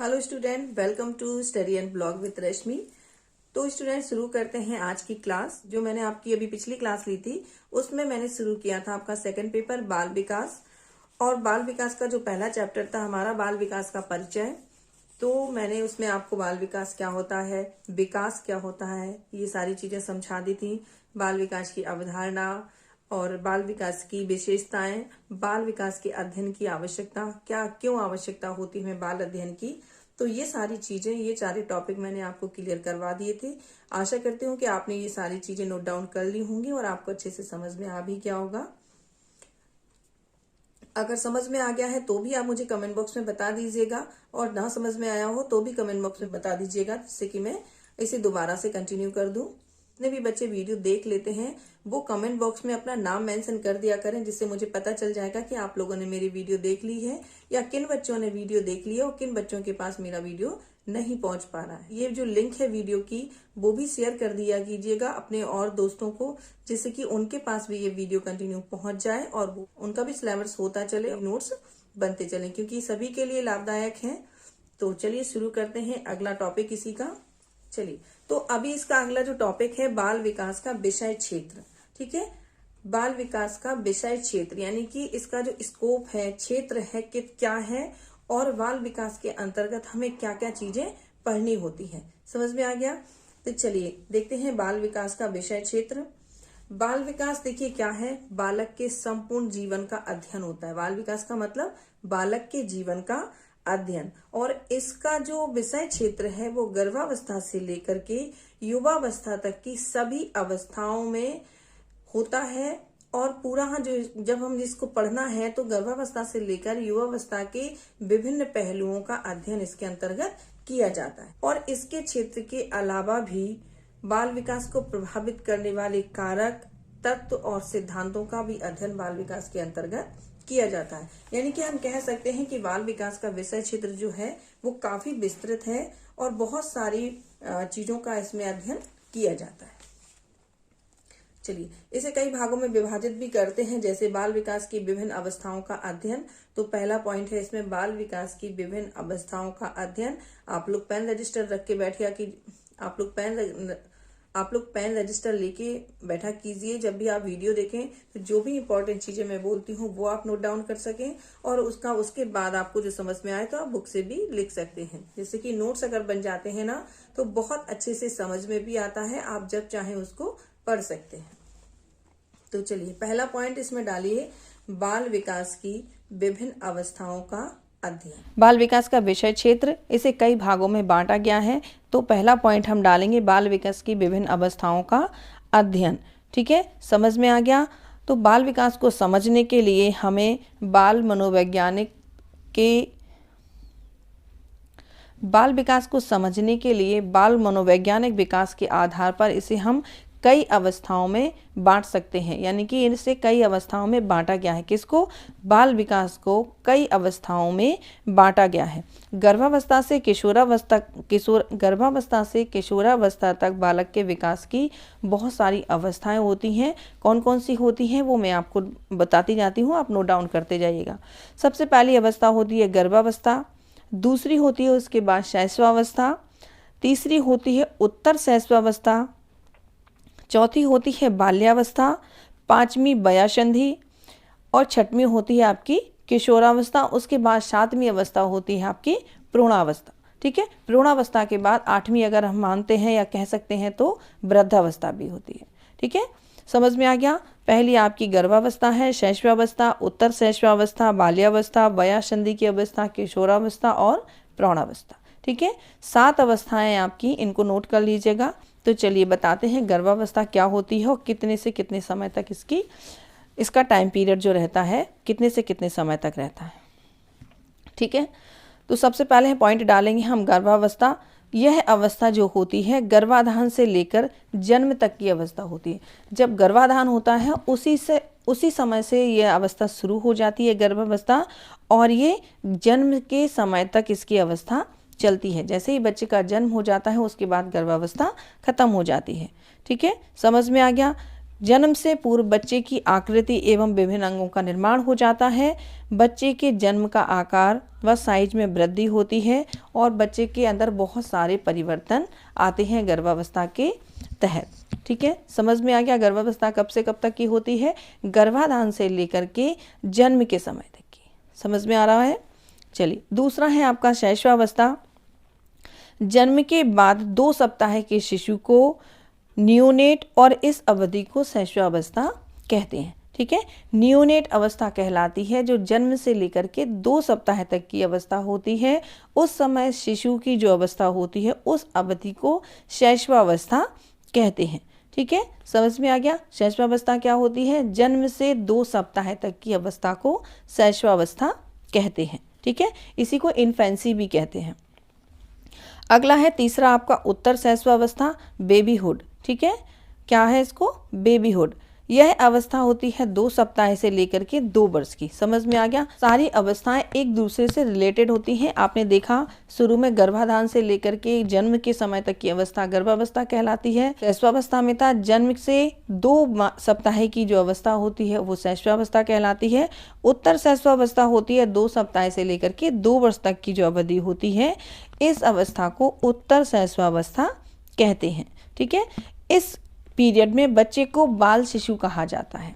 Hello student, welcome to study and blog with Rashmi. तो student शुरू करते हैं आज की क्लास। जो मैंने आपकी अभी पिछली क्लास ली थी उसमें मैंने शुरू किया था आपका सेकंड पेपर बाल विकास। और बाल विकास का जो पहला चैप्टर था हमारा बाल विकास का परिचय, तो मैंने उसमें आपको बाल विकास क्या होता है, विकास क्या होता है, ये सारी चीजें समझा दी थी। बाल विकास की अवधारणा और बाल विकास की विशेषताएं, बाल विकास के अध्ययन की आवश्यकता, क्या क्यों आवश्यकता होती है बाल अध्ययन की, तो ये सारी चीजें, ये सारे टॉपिक मैंने आपको क्लियर करवा दिए थे। आशा करती हूँ कि आपने ये सारी चीजें नोट डाउन कर ली होंगी और आपको अच्छे से समझ में आ भी गया होगा। अगर समझ में आ गया है तो भी आप मुझे कमेंट बॉक्स में बता दीजिएगा, और ना समझ में आया हो तो भी कमेंट बॉक्स में बता दीजिएगा, जिससे कि मैं इसे दोबारा से कंटिन्यू कर दूं। जितने भी बच्चे वीडियो देख लेते हैं वो कमेंट बॉक्स में अपना नाम मेंशन कर दिया करें, जिससे मुझे पता चल जाएगा कि आप लोगों ने मेरी वीडियो देख ली है या किन बच्चों ने वीडियो देख ली है और किन बच्चों के पास मेरा वीडियो नहीं पहुंच पा रहा है। ये जो लिंक है वीडियो की वो भी शेयर कर दिया कीजिएगा अपने और दोस्तों को, जिससे कि उनके पास भी ये वीडियो कंटिन्यू पहुंच जाए और उनका भी सिलेबस होता चले, नोट्स बनते चले, क्योंकि सभी के लिए लाभदायक है। तो चलिए शुरू करते हैं अगला टॉपिक इसी का। चलिए, तो अभी इसका अगला जो टॉपिक है बाल विकास का विषय क्षेत्र। ठीक है, बाल विकास का विषय क्षेत्र यानी कि इसका जो स्कोप है, क्षेत्र है कि क्या है, और बाल विकास के अंतर्गत हमें क्या क्या चीजें पढ़नी होती है। समझ में आ गया? तो चलिए देखते हैं बाल विकास का विषय क्षेत्र। बाल विकास देखिए क्या है, बालक के संपूर्ण जीवन का अध्ययन होता है। बाल विकास का मतलब बालक के जीवन का अध्ययन, और इसका जो विषय क्षेत्र है वो गर्भावस्था से लेकर के युवावस्था तक की सभी अवस्थाओं में होता है। और पूरा जो जब हम इसको पढ़ना है तो गर्भावस्था से लेकर युवावस्था के विभिन्न पहलुओं का अध्ययन इसके अंतर्गत किया जाता है। और इसके क्षेत्र के अलावा भी बाल विकास को प्रभावित करने वाले कारक, तत्व और सिद्धांतों का भी अध्ययन बाल विकास के अंतर्गत किया जाता है। यानी कि हम कह सकते हैं कि बाल विकास का विषय क्षेत्र जो है वो काफी विस्तृत है और बहुत सारी चीजों का इसमें अध्ययन किया जाता है। चलिए, इसे कई भागों में विभाजित भी करते हैं, जैसे बाल विकास की विभिन्न अवस्थाओं का अध्ययन। तो पहला पॉइंट है इसमें बाल विकास की विभिन्न अवस्थाओं का अध्ययन। आप लोग पेन रजिस्टर रख के बैठिया कि आप लोग पेन रजिस्टर लेके बैठा कीजिए। जब भी आप वीडियो देखें तो जो भी इंपॉर्टेंट चीजें मैं बोलती हूँ वो आप नोट डाउन कर सकें, और उसके बाद आपको जो समझ में आए तो आप बुक से भी लिख सकते हैं। जैसे कि नोट्स अगर बन जाते हैं ना तो बहुत अच्छे से समझ में भी आता है, आप जब चाहें उसको पढ़ सकते हैं। तो चलिए पहला पॉइंट इसमें डालिए, बाल विकास की विभिन्न अवस्थाओं का अध्ययन। बाल विकास का विषय क्षेत्र, इसे कई भागों में बांटा गया है। तो पहला पॉइंट हम डालेंगे बाल विकास की विभिन्न अवस्थाओं का अध्ययन। ठीक है, समझ में आ गया? तो बाल विकास को समझने के लिए हमें बाल मनोवैज्ञानिक विकास के आधार पर इसे हम कई अवस्थाओं में बांट सकते हैं। यानी कि इसे कई अवस्थाओं में बांटा गया है। किसको? बाल विकास को कई अवस्थाओं में बांटा गया है। गर्भावस्था से किशोरावस्था तक बालक के विकास की बहुत सारी अवस्थाएं होती हैं। कौन कौन सी होती हैं वो मैं आपको बताती जाती हूँ, आप नोट डाउन करते जाइएगा। सबसे पहली अवस्था होती है गर्भावस्था, दूसरी होती है उसके बाद शैशवावस्था, तीसरी होती है उत्तर शैशवावस्था, चौथी होती है बाल्यावस्था, पांचवी वयासंधि, और छठवीं होती है आपकी किशोरावस्था। उसके बाद सातवीं अवस्था होती है आपकी प्रौढ़ावस्था। ठीक है, प्रौढ़ावस्था के बाद आठवीं अगर हम मानते हैं या कह सकते हैं तो वृद्धावस्था भी होती है। ठीक है, समझ में आ गया? पहली आपकी गर्भावस्था है, शैशवावस्था, उत्तर शैशवावस्था, बाल्यावस्था, वयासंधि की अवस्था, किशोरावस्था और प्रौढ़ावस्था। ठीक है, 7 अवस्थाएं आपकी, इनको नोट कर लीजिएगा। तो चलिए बताते हैं गर्भावस्था क्या होती है और कितने से कितने समय तक इसका टाइम पीरियड जो रहता है, कितने से कितने समय तक रहता है। ठीक है, तो सबसे पहले पॉइंट डालेंगे हम गर्भावस्था। यह अवस्था जो होती है गर्भाधान से लेकर जन्म तक की अवस्था होती है। जब गर्भाधान होता है उसी समय से यह अवस्था शुरू हो जाती है गर्भावस्था, और ये जन्म के समय तक इसकी अवस्था चलती है। जैसे ही बच्चे का जन्म हो जाता है उसके बाद गर्भावस्था खत्म हो जाती है। ठीक है, समझ में आ गया? जन्म से पूर्व बच्चे की आकृति एवं विभिन्न अंगों का निर्माण हो जाता है। बच्चे के जन्म का आकार व साइज में वृद्धि होती है और बच्चे के अंदर बहुत सारे परिवर्तन आते हैं गर्भावस्था के तहत। ठीक है, समझ में आ गया। गर्भावस्था कब से कब तक की होती है? गर्भाधान से लेकर के जन्म के समय तक की। समझ में आ रहा है? चलिए, दूसरा है आपका शैशवावस्था। जन्म के बाद 2 सप्ताह के शिशु को नियोनेट और इस अवधि को शैशवावस्था कहते हैं। ठीक है, नियोनेट अवस्था कहलाती है जो जन्म से लेकर के 2 सप्ताह तक की अवस्था होती है। उस समय शिशु की जो अवस्था होती है उस अवधि को शैशवावस्था कहते हैं। ठीक है, समझ में आ गया। शैशवावस्था क्या होती है? जन्म से 2 सप्ताह तक की अवस्था को शैशवावस्था कहते हैं। ठीक है, इसी को इन्फेंसी भी कहते हैं। अगला है तीसरा आपका उत्तर शैशवावस्था, बेबीहुड। ठीक है, क्या है इसको? बेबीहुड। यह अवस्था होती है 2 सप्ताह से लेकर के 2 वर्ष की। समझ में आ गया। सारी अवस्थाएं एक दूसरे से रिलेटेड होती हैं। आपने देखा शुरू में गर्भाधान से लेकर के जन्म के समय तक की अवस्था गर्भावस्था कहलाती है। शैशवावस्था में था जन्म से 2 सप्ताह की जो अवस्था होती है वो शैशवावस्था कहलाती है। उत्तर शैशवावस्था होती है 2 सप्ताह से लेकर के 2 वर्ष तक की जो अवधि होती है, इस अवस्था को उत्तर शैशवावस्था कहते हैं। ठीक है, इस पीरियड में बच्चे को बाल शिशु कहा जाता है।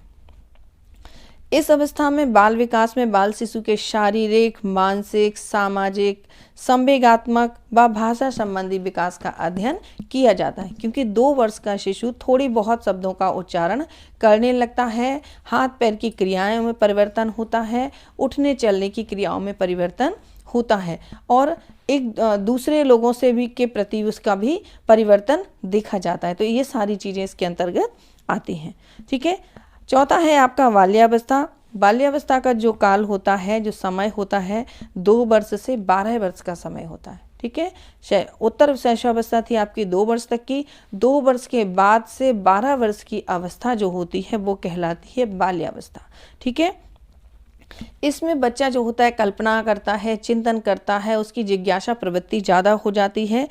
इस अवस्था में बाल विकास में बाल शिशु के शारीरिक, मानसिक, सामाजिक, संवेगात्मक व भाषा संबंधी विकास का अध्ययन किया जाता है। क्योंकि 2 वर्ष का शिशु थोड़ी बहुत शब्दों का उच्चारण करने लगता है, हाथ पैर की क्रियाओं में परिवर्तन होता है, उठने चलने की क्रियाओं में परिवर्तन होता है और एक दूसरे लोगों से भी के प्रति उसका भी परिवर्तन देखा जाता है। तो ये सारी चीज़ें इसके अंतर्गत आती हैं। ठीक है, चौथा है आपका बाल्यावस्था। बाल्यावस्था का जो काल होता है, जो समय होता है, 2 वर्ष से 12 वर्ष का समय होता है। ठीक है, उत्तर शैशवावस्था थी आपकी 2 वर्ष तक की। 2 वर्ष के बाद से 12 वर्ष की अवस्था जो होती है वो कहलाती है बाल्यावस्था। ठीक है, इसमें बच्चा जो होता है कल्पना करता है, चिंतन करता है, उसकी जिज्ञासा प्रवृत्ति ज़्यादा हो जाती है,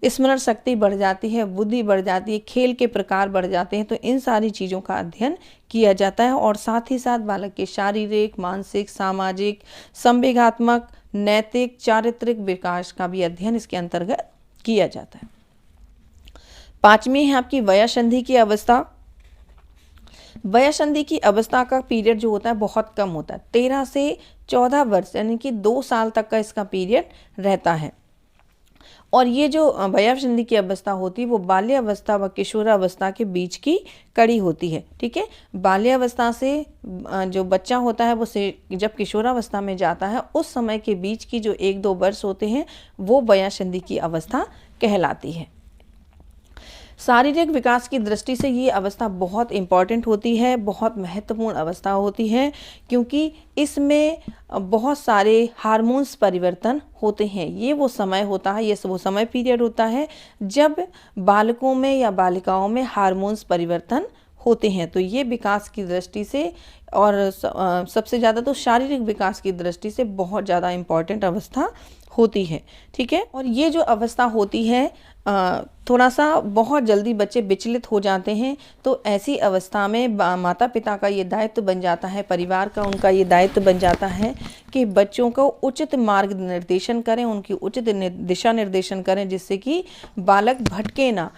स्मरण शक्ति बढ़ जाती है, बुद्धि बढ़ जाती है, खेल के प्रकार बढ़ जाते हैं। तो इन सारी चीज़ों का अध्ययन किया जाता है और साथ ही साथ बालक के शारीरिक, मानसिक, सामाजिक, संवेगात्मक, नैतिक, चारित्रिक विकास का भी अध्ययन इसके अंतर्गत किया जाता है। 5वीं है आपकी वयःसंधि की अवस्था। वयःसंधि की अवस्था का पीरियड जो होता है बहुत कम होता है। 13 से 14 वर्ष यानी कि 2 साल तक का इसका पीरियड रहता है। और ये जो वयःसंधि की अवस्था होती है वो बाल्यावस्था व किशोरावस्था के बीच की कड़ी होती है। ठीक है, बाल्यावस्था से जो बच्चा होता है वो जब किशोरावस्था में जाता है उस समय के बीच की जो 1-2 वर्ष होते हैं वो वयःसंधि की अवस्था कहलाती है। शारीरिक विकास की दृष्टि से ये अवस्था बहुत इम्पॉर्टेंट होती है, बहुत महत्वपूर्ण अवस्था होती है, क्योंकि इसमें बहुत सारे हार्मोन्स परिवर्तन होते हैं। ये वो समय होता है, ये वो समय पीरियड होता है जब बालकों में या बालिकाओं में हार्मोन्स परिवर्तन होते हैं। तो ये विकास की दृष्टि से और सबसे ज़्यादा तो शारीरिक विकास की दृष्टि से बहुत ज़्यादा इम्पॉर्टेंट अवस्था होती है। ठीक है, और ये जो अवस्था होती है थोड़ा सा बहुत जल्दी बच्चे विचलित हो जाते हैं। तो ऐसी अवस्था में माता पिता का ये दायित्व बन जाता है, परिवार का उनका ये दायित्व बन जाता है कि बच्चों को उचित मार्ग निर्देशन करें, उनकी उचित दिशा निर्देशन करें, जिससे कि बालक भटके ना।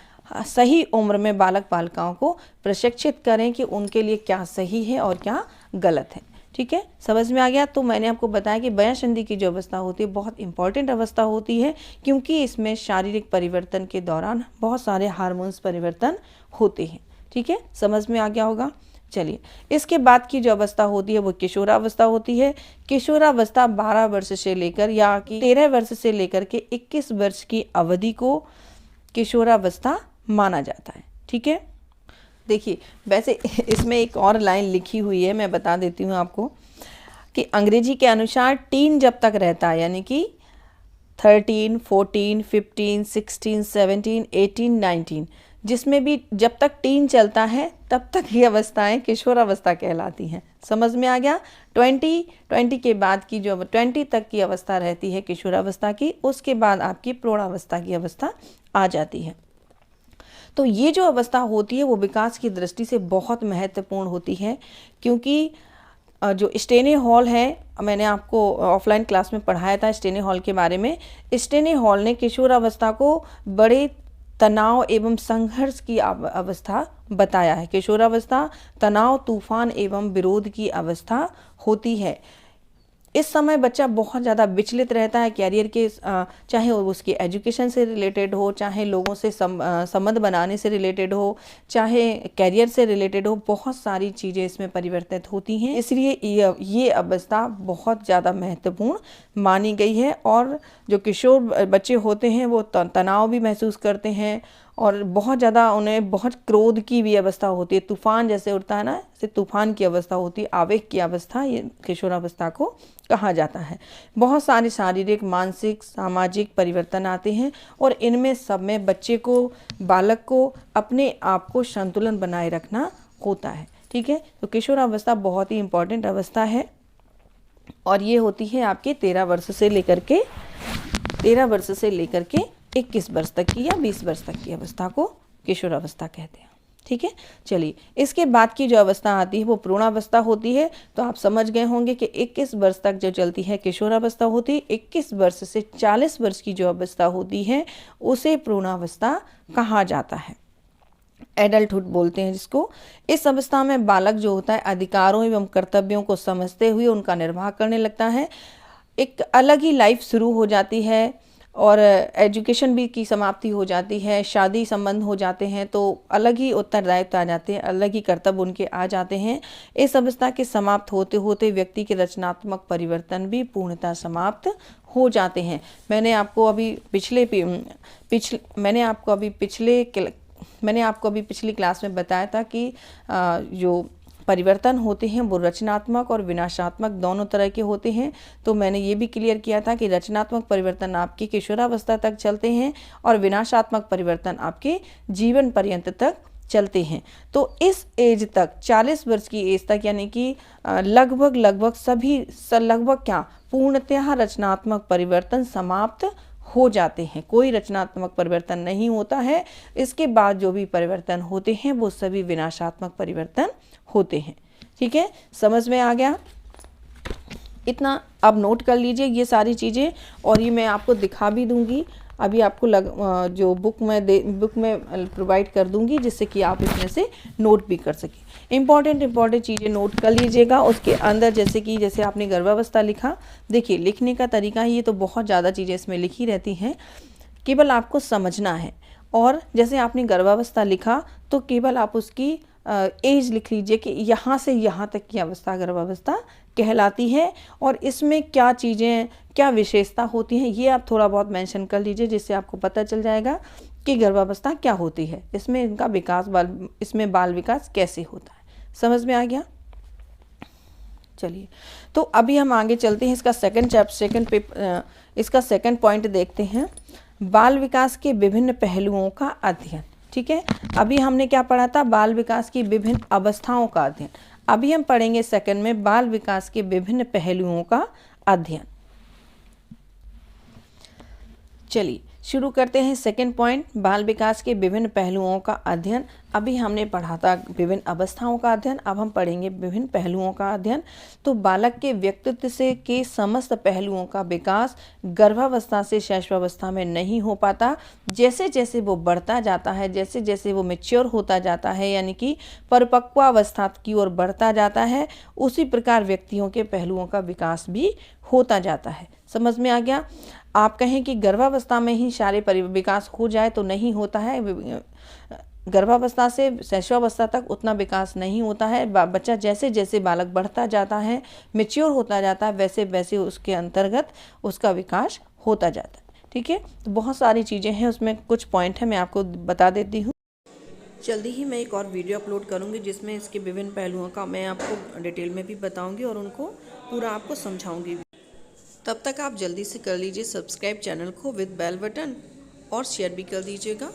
सही उम्र में बालक बालिकाओं को प्रशिक्षित करें कि उनके लिए क्या सही है और क्या गलत है। ठीक है, समझ में आ गया। तो मैंने आपको बताया कि वयःसंधि की जो अवस्था होती है बहुत इंपॉर्टेंट अवस्था होती है, क्योंकि इसमें शारीरिक परिवर्तन के दौरान बहुत सारे हार्मोन्स परिवर्तन होते हैं। ठीक है, समझ में आ गया होगा। चलिए, इसके बाद की जो अवस्था होती है वो किशोरावस्था होती है। किशोरावस्था 12 वर्ष से लेकर या कि 13 वर्ष से लेकर के 21 वर्ष की अवधि को किशोरावस्था माना जाता है। ठीक है, देखिए वैसे इसमें एक और लाइन लिखी हुई है, मैं बता देती हूँ आपको कि अंग्रेजी के अनुसार टीन जब तक रहता है, यानी कि 13, 14, 15, 16, 17, 18, 19, जिसमें भी जब तक टीन चलता है तब तक ये अवस्थाएं किशोरावस्था कहलाती हैं। समझ में आ गया। 20 के बाद की जो 20 तक की अवस्था रहती है किशोरावस्था की, उसके बाद आपकी प्रौढ़ावस्था की अवस्था आ जाती है। तो ये जो अवस्था होती है वो विकास की दृष्टि से बहुत महत्वपूर्ण होती है, क्योंकि जो स्टेने हॉल है, मैंने आपको ऑफलाइन क्लास में पढ़ाया था स्टेने हॉल के बारे में। स्टेने हॉल ने किशोरावस्था को बड़े तनाव एवं संघर्ष की अवस्था बताया है। किशोरावस्था तनाव, तूफान एवं विरोध की अवस्था होती है। इस समय बच्चा बहुत ज़्यादा विचलित रहता है कैरियर के, चाहे वो उसकी एजुकेशन से रिलेटेड हो, चाहे लोगों से संबंध बनाने से रिलेटेड हो, चाहे कैरियर से रिलेटेड हो, बहुत सारी चीज़ें इसमें परिवर्तित होती हैं। इसलिए ये अवस्था बहुत ज़्यादा महत्वपूर्ण मानी गई है। और जो किशोर बच्चे होते हैं वो तनाव भी महसूस करते हैं और बहुत ज़्यादा उन्हें बहुत क्रोध की भी अवस्था होती है। तूफान जैसे उठता है ना, जैसे तूफान की अवस्था होती है, आवेग की अवस्था, ये किशोरावस्था को कहा जाता है। बहुत सारे शारीरिक, मानसिक, सामाजिक परिवर्तन आते हैं और इनमें सब में बच्चे को, बालक को अपने आप को संतुलन बनाए रखना होता है। ठीक है, तो किशोरावस्था बहुत ही इम्पोर्टेंट अवस्था है और ये होती है आपके 13 वर्ष से लेकर के 21 वर्ष तक की या 20 वर्ष तक की अवस्था को किशोरावस्था कहते हैं। ठीक है, चलिए इसके बाद की जो अवस्था आती है वो भ्रूणावस्था होती है। तो आप समझ गए होंगे कि 21 वर्ष तक जो चलती है किशोरावस्था होती है। 21 वर्ष से 40 वर्ष की जो अवस्था होती है उसे भ्रूणावस्था कहा जाता है, एडल्टहुड बोलते हैं जिसको। इस अवस्था में बालक जो होता है अधिकारों एवं कर्तव्यों को समझते हुए उनका निर्वाह करने लगता है। एक अलग ही लाइफ शुरू हो जाती है और एजुकेशन भी की समाप्ति हो जाती है, शादी संबंध हो जाते हैं, तो अलग ही उत्तरदायित्व आ जाते हैं, अलग ही कर्तव्य उनके आ जाते हैं। इस अवस्था के समाप्त होते होते व्यक्ति के रचनात्मक परिवर्तन भी पूर्णतः समाप्त हो जाते हैं। मैंने आपको अभी पिछली क्लास में बताया था कि जो परिवर्तन होते हैं वो रचनात्मक और विनाशात्मक दोनों तरह के होते हैं। तो मैंने ये भी क्लियर किया था कि रचनात्मक परिवर्तन आपकी किशोरावस्था तक चलते हैं और विनाशात्मक परिवर्तन आपके जीवन पर्यंत तक चलते हैं। तो इस एज तक, 40 वर्ष की एज तक, यानी कि लगभग पूर्णतः रचनात्मक परिवर्तन समाप्त हो जाते हैं। कोई रचनात्मक परिवर्तन नहीं होता है। इसके बाद जो भी परिवर्तन होते हैं वो सभी विनाशात्मक परिवर्तन होते हैं। ठीक है, समझ में आ गया? इतना अब नोट कर लीजिए ये सारी चीज़ें, और ये मैं आपको दिखा भी दूंगी। अभी आपको जो बुक में प्रोवाइड कर दूंगी, जिससे कि आप इसमें से नोट भी कर सकें। इम्पॉर्टेंट चीज़ें नोट कर लीजिएगा। उसके अंदर जैसे आपने गर्भावस्था लिखा, देखिए लिखने का तरीका, ये तो बहुत ज़्यादा चीज़ें इसमें लिखी रहती हैं, केवल आपको समझना है। और जैसे आपने गर्भावस्था लिखा तो केवल आप उसकी एज लिख लीजिए कि यहाँ से यहाँ तक की अवस्था गर्भावस्था कहलाती है, और इसमें क्या चीज़ें, क्या विशेषता होती हैं, ये आप थोड़ा बहुत मेंशन कर लीजिए, जिससे आपको पता चल जाएगा कि गर्भावस्था क्या होती है, इसमें इनका विकास, इसमें बाल विकास कैसे होता है। समझ में आ गया? चलिए, तो अभी हम आगे चलते हैं। इसका सेकंड पॉइंट देखते हैं, बाल विकास के विभिन्न पहलुओं का अध्ययन। ठीक है, अभी हमने क्या पढ़ा था? बाल विकास की विभिन्न अवस्थाओं का अध्ययन। अभी हम पढ़ेंगे सेकंड में बाल विकास के विभिन्न पहलुओं का अध्ययन। चलिए शुरू करते हैं सेकंड पॉइंट, बाल विकास के विभिन्न पहलुओं का अध्ययन। अभी हमने पढ़ा था विभिन्न अवस्थाओं का अध्ययन, अब हम पढ़ेंगे विभिन्न पहलुओं का अध्ययन। तो बालक के व्यक्तित्व से के समस्त पहलुओं का विकास गर्भावस्था से शैशवावस्था में नहीं हो पाता। जैसे जैसे वो बढ़ता जाता है, जैसे जैसे वो मैच्योर होता जाता है, यानी कि परिपक्वावस्था की ओर बढ़ता जाता है, उसी प्रकार व्यक्तियों के पहलुओं का विकास भी होता जाता है। समझ में आ गया? आप कहें कि गर्भावस्था में ही सारे विकास हो जाए तो नहीं होता है। गर्भावस्था से शैशवावस्था तक उतना विकास नहीं होता है। बच्चा जैसे जैसे बालक बढ़ता जाता है, मैच्योर होता जाता है, वैसे वैसे उसके अंतर्गत उसका विकास होता जाता है। ठीक है, तो बहुत सारी चीज़ें हैं, उसमें कुछ पॉइंट है, मैं आपको बता देती हूँ। जल्दी ही मैं एक और वीडियो अपलोड करूँगी जिसमें इसके विभिन्न पहलुओं का मैं आपको डिटेल में भी बताऊँगी और उनको पूरा आपको समझाऊँगी। तब तक आप जल्दी से कर लीजिए सब्सक्राइब चैनल को विद बेल बटन, और शेयर भी कर दीजिएगा।